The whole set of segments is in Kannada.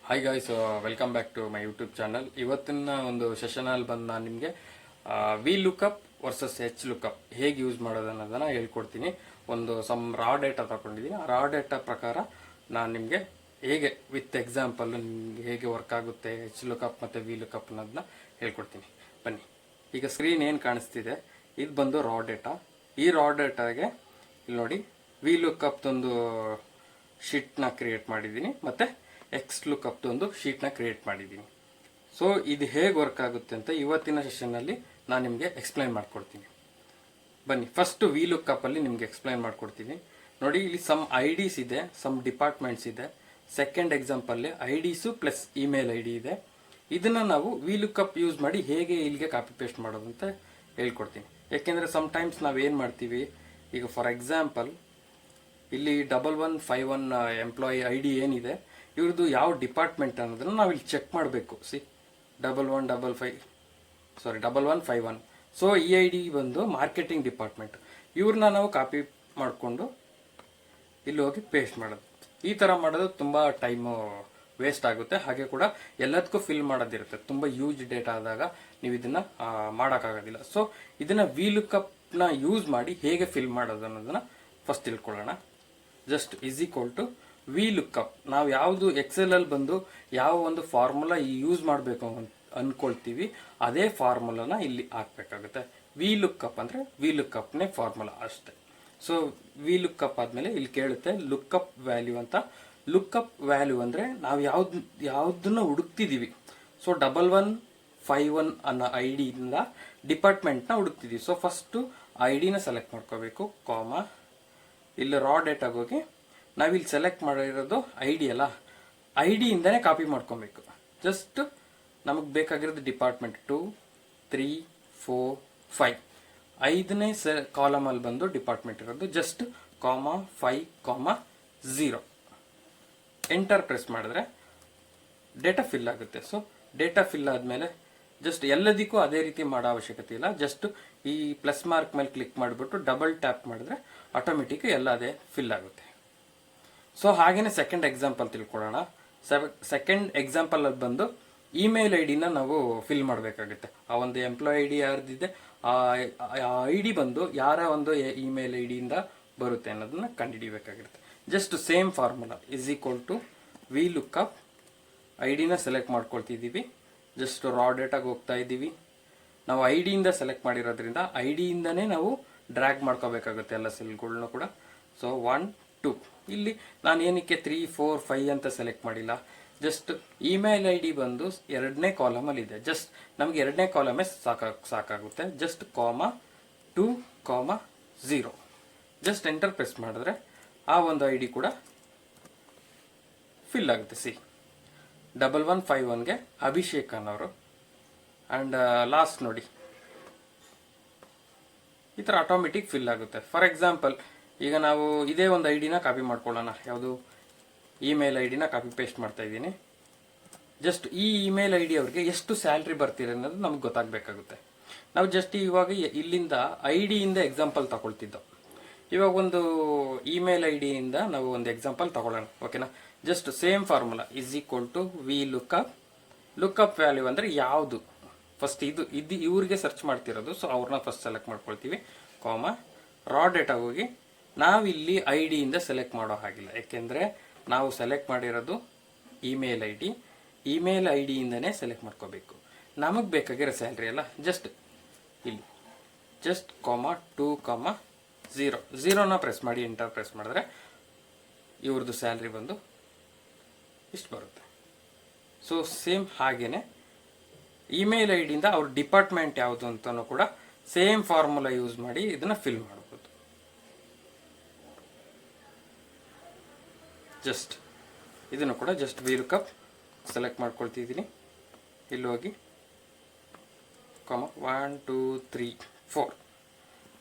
Hi guys, welcome back to my YouTube channel. ಇವತ್ತಿನ ಒಂದು ಸೆಷನಲ್ಲಿ ಬಂದು ನಾನು ನಿಮಗೆ V lookup versus H lookup ಹೇಗೆ ಯೂಸ್ ಮಾಡೋದು ಅನ್ನೋದನ್ನು ಹೇಳ್ಕೊಡ್ತೀನಿ. ಒಂದು ಸಮ್ ರಾ ಡೇಟಾ ತಗೊಂಡಿದ್ದೀನಿ. ಆ ರಾ ಡೇಟಾ ಪ್ರಕಾರ ನಾನು ನಿಮಗೆ ಹೇಗೆ ವಿತ್ ಎಕ್ಸಾಂಪಲ್ ನಿಮಗೆ ಹೇಗೆ ವರ್ಕ್ ಆಗುತ್ತೆ ಎಚ್ ಲುಕಪ್ ಮತ್ತು ವಿ ಲುಕಪ್ ಅನ್ನೋದನ್ನ ಹೇಳ್ಕೊಡ್ತೀನಿ. ಬನ್ನಿ, ಈಗ ಸ್ಕ್ರೀನ್ ಏನು ಕಾಣಿಸ್ತಿದೆ ಇದು ಬಂದು ರಾ ಡೇಟಾ. ಈ ರಾ ಡೇಟಾಗೆ ಇಲ್ಲಿ ನೋಡಿ ವಿ ಲುಕಪ್ದೊಂದು ಶೀಟ್ನ ಕ್ರಿಯೇಟ್ ಮಾಡಿದ್ದೀನಿ ಮತ್ತು ಎಕ್ಸ್ ಲುಕಪ್ ಒಂದು ಶೀಟ್ನ ಕ್ರಿಯೇಟ್ ಮಾಡಿದ್ದೀನಿ. ಸೊ ಇದು ಹೇಗೆ ವರ್ಕ್ ಆಗುತ್ತೆ ಅಂತ ಇವತ್ತಿನ ಸೆಷನ್ನಲ್ಲಿ ನಾನು ನಿಮಗೆ ಎಕ್ಸ್ಪ್ಲೈನ್ ಮಾಡ್ಕೊಡ್ತೀನಿ. ಬನ್ನಿ, ಫಸ್ಟ್ ವಿ ಲುಕಪ್ಪಲ್ಲಿ ನಿಮಗೆ ಎಕ್ಸ್ಪ್ಲೈನ್ ಮಾಡ್ಕೊಡ್ತೀನಿ. ನೋಡಿ, ಇಲ್ಲಿ ಸಮ್ ಐ ಡಿಸ್ ಇದೆ, ಸಮ್ ಡಿಪಾರ್ಟ್ಮೆಂಟ್ಸ್ ಇದೆ. ಸೆಕೆಂಡ್ ಎಕ್ಸಾಂಪಲ್ಲಿ IDs plus email ID ಇದೆ. ಇದನ್ನು ನಾವು ವಿ ಲುಕಪ್ ಯೂಸ್ ಮಾಡಿ ಹೇಗೆ ಇಲ್ಲಿಗೆ ಕಾಪಿ ಪೇಸ್ಟ್ ಮಾಡೋದು ಅಂತ ಹೇಳ್ಕೊಡ್ತೀನಿ. ಯಾಕೆಂದರೆ ಸಮ್ಟೈಮ್ಸ್ ನಾವು ಏನು ಮಾಡ್ತೀವಿ, ಈಗ ಫಾರ್ ಎಕ್ಸಾಂಪಲ್ ಇಲ್ಲಿ 1151 ಎಂಪ್ಲಾಯಿ ಐ ಡಿ ಏನಿದೆ ಇವ್ರದ್ದು ಯಾವ ಡಿಪಾರ್ಟ್ಮೆಂಟ್ ಅನ್ನೋದನ್ನು ನಾವು ಇಲ್ಲಿ ಚೆಕ್ ಮಾಡಬೇಕು. 1151. ಸೊ ಈ ಐ ಡಿ ಬಂದು ಮಾರ್ಕೆಟಿಂಗ್ ಡಿಪಾರ್ಟ್ಮೆಂಟ್. ಇವ್ರನ್ನ ನಾವು ಕಾಪಿ ಮಾಡಿಕೊಂಡು ಇಲ್ಲಿ ಹೋಗಿ ಪೇಸ್ಟ್ ಮಾಡೋದು. ಈ ಥರ ಮಾಡೋದು ತುಂಬ ಟೈಮು ವೇಸ್ಟ್ ಆಗುತ್ತೆ. ಹಾಗೆ ಕೂಡ ಎಲ್ಲದಕ್ಕೂ ಫಿಲ್ ಮಾಡೋದಿರುತ್ತೆ. ತುಂಬ ಯೂಜ್ ಡೇಟಾ ಆದಾಗ ನೀವು ಇದನ್ನು ಮಾಡೋಕ್ಕಾಗೋದಿಲ್ಲ. ಸೊ ಇದನ್ನು ವಿ ಲುಕಪ್ನ ಯೂಸ್ ಮಾಡಿ ಹೇಗೆ ಫಿಲ್ ಮಾಡೋದು ಅನ್ನೋದನ್ನು ಫಸ್ಟ್ ತಿಳ್ಕೊಳ್ಳೋಣ. Just is equal to V lookup. ನಾವು ಯಾವುದು ಎಕ್ಸೆಲಲ್ಲಿ ಬಂದು ಯಾವ ಒಂದು ಫಾರ್ಮುಲಾ ಯೂಸ್ ಮಾಡಬೇಕು ಅಂದ್ಕೊಳ್ತೀವಿ ಅದೇ ಫಾರ್ಮುಲಾನ ಇಲ್ಲಿ ಹಾಕಬೇಕಾಗುತ್ತೆ. ವಿ ಲುಕಪ್ ಅಂದರೆ ವಿ ಲುಕಪ್ನೇ ಫಾರ್ಮುಲಾ ಅಷ್ಟೇ. ಸೊ ವಿ ಲುಕಪ್ ಆದಮೇಲೆ ಇಲ್ಲಿ ಕೇಳುತ್ತೆ ಲುಕಪ್ ವ್ಯಾಲ್ಯೂ ಅಂತ. ಲುಕಪ್ ವ್ಯಾಲ್ಯೂ ಅಂದರೆ ನಾವು ಯಾವುದನ್ನು ಹುಡುಕ್ತಿದ್ದೀವಿ. ಸೊ 1151 ಅನ್ನೋ ಐ ಡಿಯಿಂದ ಡಿಪಾರ್ಟ್ಮೆಂಟ್ನ ಹುಡುಕ್ತಿದ್ದೀವಿ. ಸೊ ಫಸ್ಟು ಐ ಡಿನ ಸೆಲೆಕ್ಟ್ ಮಾಡ್ಕೋಬೇಕು, ಇಲ್ಲಿ ರಾ ಡೇಟಾಗೆ ಹೋಗಿ ನಾವಿಲ್ಲಿ ಸೆಲೆಕ್ಟ್ ಮಾಡಿರೋದು ಐ ಡಿ ಅಲ್ಲ, ಐ ಡಿಯಿಂದನೇ ಕಾಪಿ ಮಾಡ್ಕೊಬೇಕು. ಜಸ್ಟ್ ನಮಗೆ ಬೇಕಾಗಿರೋದು ಡಿಪಾರ್ಟ್ಮೆಂಟ್ 2, 3, 4, 5 ಐದನೇ ಕಾಲಮಲ್ಲಿ ಬಂದು ಡಿಪಾರ್ಟ್ಮೆಂಟ್ ಇರೋದು. ಜಸ್ಟ್ 5, 0 ಎಂಟರ್ ಪ್ರೆಸ್ ಮಾಡಿದ್ರೆ ಡೇಟಾ ಫಿಲ್ ಆಗುತ್ತೆ. ಸೊ ಡೇಟಾ ಫಿಲ್ ಆದಮೇಲೆ ಜಸ್ಟ್ ಎಲ್ಲದಕ್ಕೂ ಅದೇ ರೀತಿ ಮಾಡೋ ಅವಶ್ಯಕತೆ ಇಲ್ಲ. ಜಸ್ಟ್ ಈ ಪ್ಲಸ್ ಮಾರ್ಕ್ ಮೇಲೆ ಕ್ಲಿಕ್ ಮಾಡಿಬಿಟ್ಟು ಡಬಲ್ ಟ್ಯಾಪ್ ಮಾಡಿದ್ರೆ ಆಟೋಮೆಟಿಕ್ ಎಲ್ಲ ಅದೇ ಫಿಲ್ ಆಗುತ್ತೆ. ಸೊ ಹಾಗೇನೆ ಸೆಕೆಂಡ್ ಎಕ್ಸಾಂಪಲ್ ತಿಳ್ಕೊಳ್ಳೋಣ. ಸೆಕೆಂಡ್ ಎಕ್ಸಾಂಪಲ್ ಅಲ್ಲಿ ಬಂದು ಇಮೇಲ್ ಐ ಡಿನ ನಾವು ಫಿಲ್ ಮಾಡಬೇಕಾಗುತ್ತೆ. ಆ ಒಂದು ಎಂಪ್ಲಾಯ್ ಐ ಡಿ ಯಾರ್ದಿದೆ ಆ ಐ ಡಿ ಬಂದು ಯಾರ ಒಂದು ಇಮೇಲ್ ಐ ಡಿಯಿಂದ ಬರುತ್ತೆ ಅನ್ನೋದನ್ನ ಕಂಡುಹಿಡಿಯಬೇಕಾಗಿರುತ್ತೆ. Just same formula is equal to V lookup. ಐ ಡಿನ ಸೆಲೆಕ್ಟ್ ಮಾಡ್ಕೊಳ್ತಿದ್ದೀವಿ. ಜಸ್ಟ್ ರಾ ಡೇಟಾಗೆ ಹೋಗ್ತಾ ಇದ್ದೀವಿ. ನಾವು ಐ ಡಿಯಿಂದ ಸೆಲೆಕ್ಟ್ ಮಾಡಿರೋದ್ರಿಂದ ಐ ಡಿಯಿಂದನೇ ನಾವು ಡ್ರ್ಯಾಗ್ ಮಾಡ್ಕೋಬೇಕಾಗುತ್ತೆ ಎಲ್ಲ ಸೆಲ್ಗಳನ್ನೂ ಕೂಡ. ಸೊ 1, 2 ಇಲ್ಲಿ ನಾನು ಏನಕ್ಕೆ 3, 4, 5 ಅಂತ ಸೆಲೆಕ್ಟ್ ಮಾಡಿಲ್ಲ. ಜಸ್ಟ್ ಇಮೇಲ್ ಐ ಡಿ ಬಂದು ಎರಡನೇ ಕಾಲಮಲ್ಲಿ ಇದೆ. ಜಸ್ಟ್ ನಮಗೆ ಎರಡನೇ ಕಾಲಮೇ ಸಾಕಾಗುತ್ತೆ. ಜಸ್ಟ್ 2, 0 ಜಸ್ಟ್ ಎಂಟರ್ ಪ್ರೆಸ್ ಮಾಡಿದ್ರೆ ಆ ಒಂದು ಐ ಡಿ ಕೂಡ ಫಿಲ್ ಆಗುತ್ತೆ. 1151ಗೆ ಅಭಿಷೇಕ್ ಅನ್ನೋರು. ಆ್ಯಂಡ್ ಲಾಸ್ಟ್ ನೋಡಿ ಈ ಥರ ಆಟೋಮೆಟಿಕ್ ಫಿಲ್ ಆಗುತ್ತೆ. ಫಾರ್ ಎಕ್ಸಾಂಪಲ್ ಈಗ ನಾವು ಇದೇ ಒಂದು ಐ ಡಿನ ಕಾಪಿ ಮಾಡ್ಕೊಳ್ಳೋಣ. ಯಾವುದು ಇಮೇಲ್ ಐ ಡಿನ ಕಾಪಿ ಪೇಸ್ಟ್ ಮಾಡ್ತಾ ಇದ್ದೀನಿ. ಜಸ್ಟ್ ಈ ಇಮೇಲ್ ಐ ಡಿ ಅವ್ರಿಗೆ ಎಷ್ಟು ಸ್ಯಾಲ್ರಿ ಬರ್ತಿದೆ ಅನ್ನೋದು ನಮ್ಗೆ ಗೊತ್ತಾಗಬೇಕಾಗುತ್ತೆ. ನಾವು ಜಸ್ಟ್ ಇವಾಗ ಇಲ್ಲಿಂದ ಐ ಡಿಯಿಂದ ಎಕ್ಸಾಂಪಲ್ ತಗೊಳ್ತಿದ್ದೋ. ಇವಾಗ ಒಂದು ಇಮೇಲ್ ಐ ಡಿಯಿಂದ ನಾವು ಒಂದು ಎಕ್ಸಾಂಪಲ್ ತಗೊಳ್ಳೋಣ, ಓಕೆನಾ. Just same formula is equal to V lookup. Lookup value ಅಂದರೆ ಯಾವುದು ಫಸ್ಟ್ ಇದು ಇವ್ರಿಗೆ ಸರ್ಚ್ ಮಾಡ್ತಿರೋದು. ಸೊ ಅವ್ರನ್ನ ಫಸ್ಟ್ ಸೆಲೆಕ್ಟ್ ಮಾಡ್ಕೊಳ್ತೀವಿ, ರಾ ಡೇಟಾಗೆ ಹೋಗಿ ನಾವಿಲ್ಲಿ ಐ ಡಿಯಿಂದ ಸೆಲೆಕ್ಟ್ ಮಾಡೋ ಹಾಗಿಲ್ಲ. ಯಾಕೆಂದರೆ ನಾವು ಸೆಲೆಕ್ಟ್ ಮಾಡಿರೋದು ಇಮೇಲ್ ಐ ಡಿ. ಇಮೇಲ್ ಐ ಡಿಯಿಂದನೇ ಸೆಲೆಕ್ಟ್ ಮಾಡ್ಕೋಬೇಕು. ನಮಗೆ ಬೇಕಾಗಿರೋ ಸ್ಯಾಲ್ರಿ ಅಲ್ಲ. ಜಸ್ಟ್ ಇಲ್ಲಿ ಜಸ್ಟ್ 2, 0ನ ಪ್ರೆಸ್ ಮಾಡಿ ಎಂಟರ್ ಪ್ರೆಸ್ ಮಾಡಿದ್ರೆ ಇವ್ರದ್ದು ಸ್ಯಾಲ್ರಿ ಬಂದು ಇಷ್ಟು ಬರುತ್ತೆ. ಸೊ ಸೇಮ್ ಹಾಗೇನೆ ಇಮೇಲ್ ಐ ಡಿಯಿಂದ ಅವ್ರ ಡಿಪಾರ್ಟ್ಮೆಂಟ್ ಯಾವುದು ಅಂತಲೂ ಕೂಡ ಸೇಮ್ ಫಾರ್ಮುಲಾ ಯೂಸ್ ಮಾಡಿ ಇದನ್ನು ಫಿಲ್ ಮಾಡ್ಬೋದು. ಜಸ್ಟ್ ಇದನ್ನು ಕೂಡ ಜಸ್ಟ್ ವಿ ಲುಕಪ್ ಸೆಲೆಕ್ಟ್ ಮಾಡ್ಕೊಳ್ತಿದ್ದೀನಿ. ಇಲ್ಲಿ ಹೋಗಿ 1, 2, 3, 4,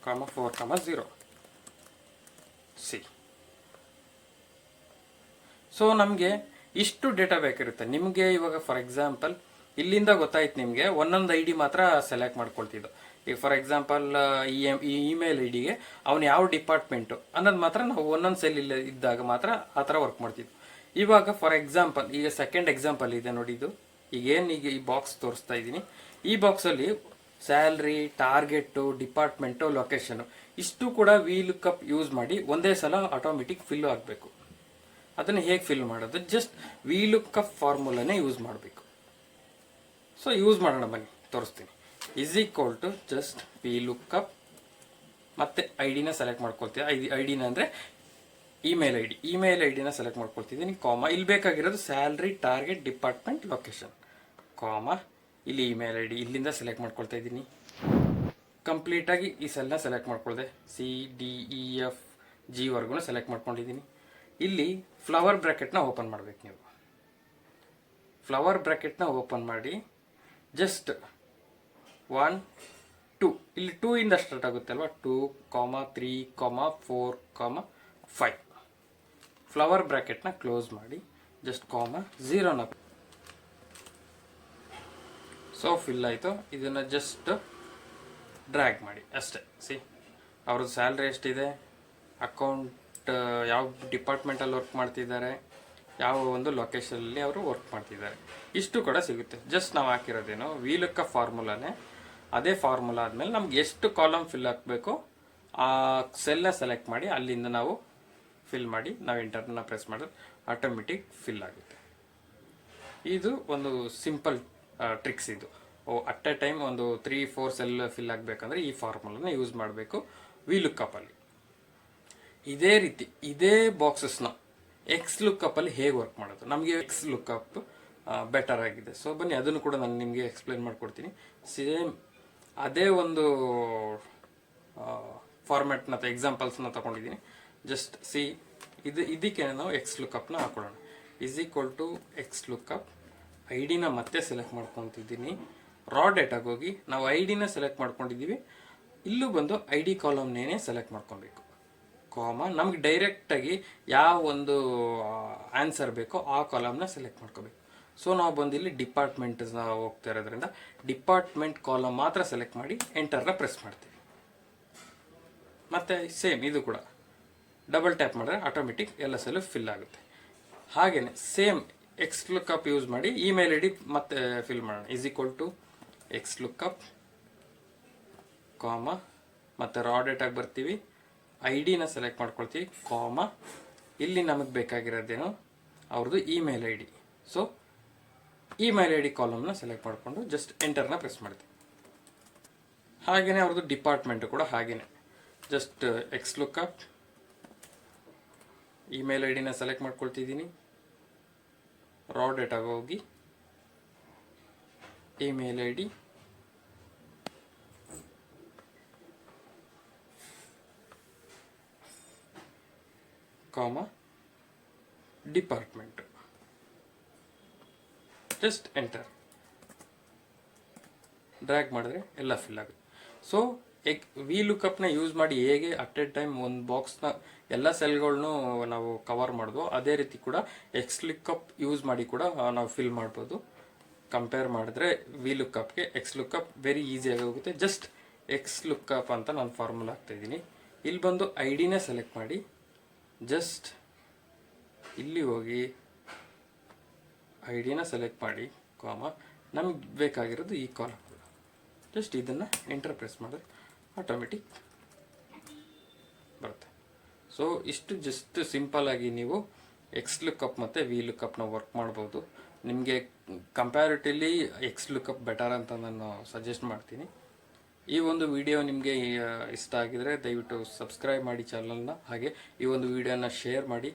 0 ಸೊ ನಮಗೆ ಇಷ್ಟು ಡೇಟಾ ಬೇಕಿರುತ್ತೆ. ನಿಮಗೆ ಇವಾಗ ಫಾರ್ ಎಕ್ಸಾಂಪಲ್ ಇಲ್ಲಿಂದ ಗೊತ್ತಾಯ್ತು ನಿಮಗೆ ಒಂದೊಂದು ಐ ಡಿ ಮಾತ್ರ ಸೆಲೆಕ್ಟ್ ಮಾಡ್ಕೊಳ್ತಿದ್ದು. ಈಗ ಫಾರ್ ಎಕ್ಸಾಂಪಲ್ ಈ ಇಮೇಲ್ ಐ ಡಿಗೆ ಅವನು ಯಾವ ಡಿಪಾರ್ಟ್ಮೆಂಟು ಅನ್ನೋದು ಮಾತ್ರ ನಾವು ಒಂದೊಂದು ಸೆಲ್ ಇದ್ದಾಗ ಮಾತ್ರ ಆ ಥರ ವರ್ಕ್ ಮಾಡ್ತಿದ್ವಿ. ಇವಾಗ ಫಾರ್ ಎಕ್ಸಾಂಪಲ್ ಈಗ ಸೆಕೆಂಡ್ ಎಕ್ಸಾಂಪಲ್ ಇದೆ ನೋಡಿ, ಇದು ಈಗ ಈ ಬಾಕ್ಸ್ ತೋರಿಸ್ತಾ ಇದ್ದೀನಿ. ಈ ಬಾಕ್ಸಲ್ಲಿ ಸ್ಯಾಲ್ರಿ, ಟಾರ್ಗೆಟು, ಡಿಪಾರ್ಟ್ಮೆಂಟು, ಲೊಕೇಶನು ಇಷ್ಟು ಕೂಡ VLOOKUP ಯೂಸ್ ಮಾಡಿ ಒಂದೇ ಸಲ ಆಟೋಮೆಟಿಕ್ ಫಿಲ್ ಆಗಬೇಕು. ಅದನ್ನು ಹೇಗೆ ಫಿಲ್ ಮಾಡೋದು? ಜಸ್ಟ್ VLOOKUP ಫಾರ್ಮುಲಾನೇ ಯೂಸ್ ಮಾಡಬೇಕು. ಸೊ ಯೂಸ್ ಮಾಡೋಣ ಬನ್ನಿ, ತೋರಿಸ್ತೀನಿ. = ಜಸ್ಟ್ VLOOKUP ಮತ್ತೆ ಐಡಿನ ಸೆಲೆಕ್ಟ್ ಮಾಡ್ಕೊಳ್ತೀವಿ. ಐಡಿನ ಅಂದರೆ ಇಮೇಲ್ ಐಡಿನ ಸೆಲೆಕ್ಟ್ ಮಾಡ್ಕೊಳ್ತಿದ್ದೀನಿ, ಕಾಮ ಇಲ್ಲಿ ಬೇಕಾಗಿರೋದು ಸ್ಯಾಲ್ರಿ, ಟಾರ್ಗೆಟ್, ಡಿಪಾರ್ಟ್ಮೆಂಟ್, ಲೊಕೇಶನ್, ಕಾಮ ಇಲ್ಲಿ ಇಮೇಲ್ ಐಡಿ ಇಲ್ಲಿಂದ ಸೆಲೆಕ್ಟ್ ಮಾಡ್ಕೊಳ್ತಾ ಇದ್ದೀನಿ. ಕಂಪ್ಲೀಟಾಗಿ ಈ ಸೆಲ್ನ ಸೆಲೆಕ್ಟ್ ಮಾಡ್ಕೊಳ್ದೆ, CDEFG ವರ್ಗು ಸೆಲೆಕ್ಟ್ ಮಾಡ್ಕೊಂಡಿದ್ದೀನಿ. ಇಲ್ಲಿ ಫ್ಲವರ್ ಬ್ರ್ಯಾಕೆಟ್ನ ಓಪನ್ ಮಾಡಬೇಕು. ನೀವು ಫ್ಲವರ್ ಬ್ರ್ಯಾಕೆಟ್ನ ಓಪನ್ ಮಾಡಿ ಜಸ್ಟ್ 1 2 ಇಲ್ಲಿ 2 ಇಂದ ಸ್ಟಾರ್ಟ್ ಆಗುತ್ತೆ ಅಲ್ವಾ, 2, 3, 4, 5 ಫ್ಲವರ್ ಬ್ರ್ಯಾಕೆಟ್ನ ಕ್ಲೋಸ್ ಮಾಡಿ ಜಸ್ಟ್ 0ನ. ಸೊ ಫಿಲ್ ಆಯಿತು. ಇದನ್ನು ಜಸ್ಟ್ ಡ್ರ್ಯಾಗ್ ಮಾಡಿ ಅಷ್ಟೇ. ಅವ್ರದ್ದು ಸ್ಯಾಲ್ರಿ ಎಷ್ಟಿದೆ, ಅಕೌಂಟ್ ಯಾವ ಡಿಪಾರ್ಟ್ಮೆಂಟಲ್ಲಿ ವರ್ಕ್ ಮಾಡ್ತಿದ್ದಾರೆ, ಯಾವ ಒಂದು ಲೊಕೇಶನಲ್ಲಿ ಅವರು ವರ್ಕ್ ಮಾಡ್ತಿದ್ದಾರೆ, ಇಷ್ಟು ಕೂಡ ಸಿಗುತ್ತೆ. ಜಸ್ಟ್ ನಾವು ಹಾಕಿರೋದೇನು VLOOKUP ಫಾರ್ಮುಲಾನೇ. ಅದೇ ಫಾರ್ಮುಲಾ ಆದಮೇಲೆ ನಮ್ಗೆ ಎಷ್ಟು ಕಾಲಮ್ ಫಿಲ್ ಹಾಕಬೇಕು ಆ ಸೆಲ್ನ ಸೆಲೆಕ್ಟ್ ಮಾಡಿ ಅಲ್ಲಿಂದ ನಾವು ಫಿಲ್ ಮಾಡಿ ನಾವು ಎಂಟರ್ನ ಪ್ರೆಸ್ ಮಾಡಿದ್ರೆ ಆಟೋಮೆಟಿಕ್ ಫಿಲ್ ಆಗುತ್ತೆ. ಇದು ಒಂದು ಸಿಂಪಲ್ ಟ್ರಿಕ್ಸ್. ಇದು ಅಟ್ ಎ ಟೈಮ್ ಒಂದು 3-4 ಸೆಲ್ ಫಿಲ್ ಆಗಬೇಕಂದ್ರೆ ಈ ಫಾರ್ಮುಲಾನ ಯೂಸ್ ಮಾಡಬೇಕು VLOOKUP ಅಲ್ಲಿ. ಇದೇ ರೀತಿ ಇದೇ ಬಾಕ್ಸಸ್ನ XLOOKUP ಅಲ್ಲಿ ಹೇಗೆ ವರ್ಕ್ ಮಾಡೋದು, ನಮಗೆ XLOOKUP ಬೆಟರ್ ಆಗಿದೆ. ಸೊ ಬನ್ನಿ ಅದನ್ನು ಕೂಡ ನಾನು ನಿಮಗೆ ಎಕ್ಸ್ಪ್ಲೇನ್ ಮಾಡಿಕೊಡ್ತೀನಿ. ಸೇಮ್ ಅದೇ ಒಂದು ಫಾರ್ಮ್ಯಾಟ್ನ ಅಥವಾ ಎಕ್ಸಾಂಪಲ್ಸ್ನ ತಗೊಂಡಿದ್ದೀನಿ. ಜಸ್ಟ್ ಇದಕ್ಕೆ ನಾವು XLOOKUPನ ಹಾಕೊಳ್ಳೋಣ. = ಐಡಿನ ಮತ್ತೆ ಸೆಲೆಕ್ಟ್ ಮಾಡ್ಕೊತಿದ್ದೀನಿ. ರಾ ಡೇಟಾಗೆ ಹೋಗಿ ನಾವು ಐಡಿನ ಸೆಲೆಕ್ಟ್ ಮಾಡ್ಕೊಂಡಿದ್ದೀವಿ. ಇಲ್ಲೂ ಬಂದು ID ಕಾಲಮ್ನೇನೆ ಸೆಲೆಕ್ಟ್ ಮಾಡ್ಕೊಬೇಕು, ನಮ್ಗೆ ಡೈರೆಕ್ಟಾಗಿ ಯಾವ ಒಂದು ಆನ್ಸರ್ ಬೇಕೋ ಆ ಕಾಲಮ್ನ ಸೆಲೆಕ್ಟ್ ಮಾಡ್ಕೋಬೇಕು. ಸೊ ನಾವು ಬಂದು ಇಲ್ಲಿ ಡಿಪಾರ್ಟ್ಮೆಂಟ್ ಹೋಗ್ತಾ ಇರೋದ್ರಿಂದ ಡಿಪಾರ್ಟ್ಮೆಂಟ್ ಕಾಲಮ್ ಮಾತ್ರ ಸೆಲೆಕ್ಟ್ ಮಾಡಿ ಎಂಟರ್ನ ಪ್ರೆಸ್ ಮಾಡ್ತೀವಿ. ಮತ್ತು ಸೇಮ್ ಇದು ಕೂಡ ಡಬಲ್ ಟ್ಯಾಪ್ ಮಾಡಿದ್ರೆ ಆಟೋಮೆಟಿಕ್ ಎಲ್ಲ ಸೆಲ್ಲು ಫಿಲ್ ಆಗುತ್ತೆ. ಹಾಗೆಯೇ ಸೇಮ್ XLOOKUP ಯೂಸ್ ಮಾಡಿ ಇಮೇಲ್ ಐಡಿ ಮತ್ತೆ ಫಿಲ್ ಮಾಡೋಣ. = XLOOKUP, ಮತ್ತು ರಾ ಡೇಟಾಗಿ ಬರ್ತೀವಿ, ಐಡಿನ ಸೆಲೆಕ್ಟ್ ಮಾಡ್ಕೊಳ್ತೀವಿ, ಇಲ್ಲಿ ನಮಗೆ ಬೇಕಾಗಿರೋದೇನು ಅವ್ರದ್ದು email ID. So email ID ಕಾಲಮ್ನ ಸೆಲೆಕ್ಟ್ ಮಾಡಿಕೊಂಡು ಜಸ್ಟ್ ಎಂಟರ್ನ ಪ್ರೆಸ್ ಮಾಡ್ತೀವಿ. ಹಾಗೆಯೇ ಅವ್ರದ್ದು ಡಿಪಾರ್ಟ್ಮೆಂಟು ಕೂಡ ಹಾಗೆಯೇ ಜಸ್ಟ್ XLOOKUP ಇಮೇಲ್ ಐಡಿನ ಸೆಲೆಕ್ಟ್ ಮಾಡ್ಕೊಳ್ತಿದ್ದೀನಿ. ರಾ ಡೇಟಾಗೆ ಹೋಗಿ email ID, department, just enter drag ಮಾಡಿದ್ರೆ ಎಲ್ಲ ಫಿಲ್ ಆಗುತ್ತೆ. ಸೊ VLOOKUPನ ಯೂಸ್ ಮಾಡಿ ಹೇಗೆ ಅಟ್ ಎ ಟೈಮ್ ಒಂದು ಬಾಕ್ಸ್ನ ಎಲ್ಲ ಸೆಲ್ಗಳನ್ನೂ ನಾವು ಕವರ್ ಮಾಡಿದ್ವು, ಅದೇ ರೀತಿ ಕೂಡ XLOOKUP ಯೂಸ್ ಮಾಡಿ ಕೂಡ ನಾವು ಫಿಲ್ ಮಾಡ್ಬೋದು. ಕಂಪೇರ್ ಮಾಡಿದ್ರೆ VLOOKUPಗೆ XLOOKUP ವೆರಿ ಈಸಿಯಾಗಿ ಹೋಗುತ್ತೆ. ಜಸ್ಟ್ XLOOKUP ಅಂತ ನಾನು ಫಾರ್ಮುಲಾ ಹಾಕ್ತಾಯಿದ್ದೀನಿ. ಇಲ್ಲಿ ಬಂದು ಐಡಿನೇ ಸೆಲೆಕ್ಟ್ ಮಾಡಿ ಜಸ್ಟ್ ಇಲ್ಲಿ ಹೋಗಿ ಐಡಿನ ಸೆಲೆಕ್ಟ್ ಮಾಡಿ, ನಮಗೆ ಬೇಕಾಗಿರೋದು ಈ ಕಾಲಮ್. ಜಸ್ಟ್ ಇದನ್ನು ಎಂಟರ್ ಪ್ರೆಸ್ ಮಾಡಿದ್ರೆ ಆಟೋಮೆಟಿಕ್ ಬರುತ್ತೆ. ಸೊ ಇಷ್ಟು ಜಸ್ಟ್ ಸಿಂಪಲ್ಲಾಗಿ ನೀವು XLOOKUP ಮತ್ತು VLOOKUPನ ವರ್ಕ್ ಮಾಡ್ಬೋದು. ನಿಮಗೆ ಕಂಪ್ಯಾರಿಟಿವ್ಲಿ XLOOKUP ಬೆಟರ್ ಅಂತ ನಾನು ಸಜೆಸ್ಟ್ ಮಾಡ್ತೀನಿ. ಈ ಒಂದು ವಿಡಿಯೋ ನಿಮಗೆ ಇಷ್ಟ ಆಗಿದರೆ ದಯವಿಟ್ಟು ಸಬ್ಸ್ಕ್ರೈಬ್ ಮಾಡಿ ಚಾನಲ್ನ, ಹಾಗೆ ಈ ಒಂದು ವಿಡಿಯೋನ ಶೇರ್ ಮಾಡಿ.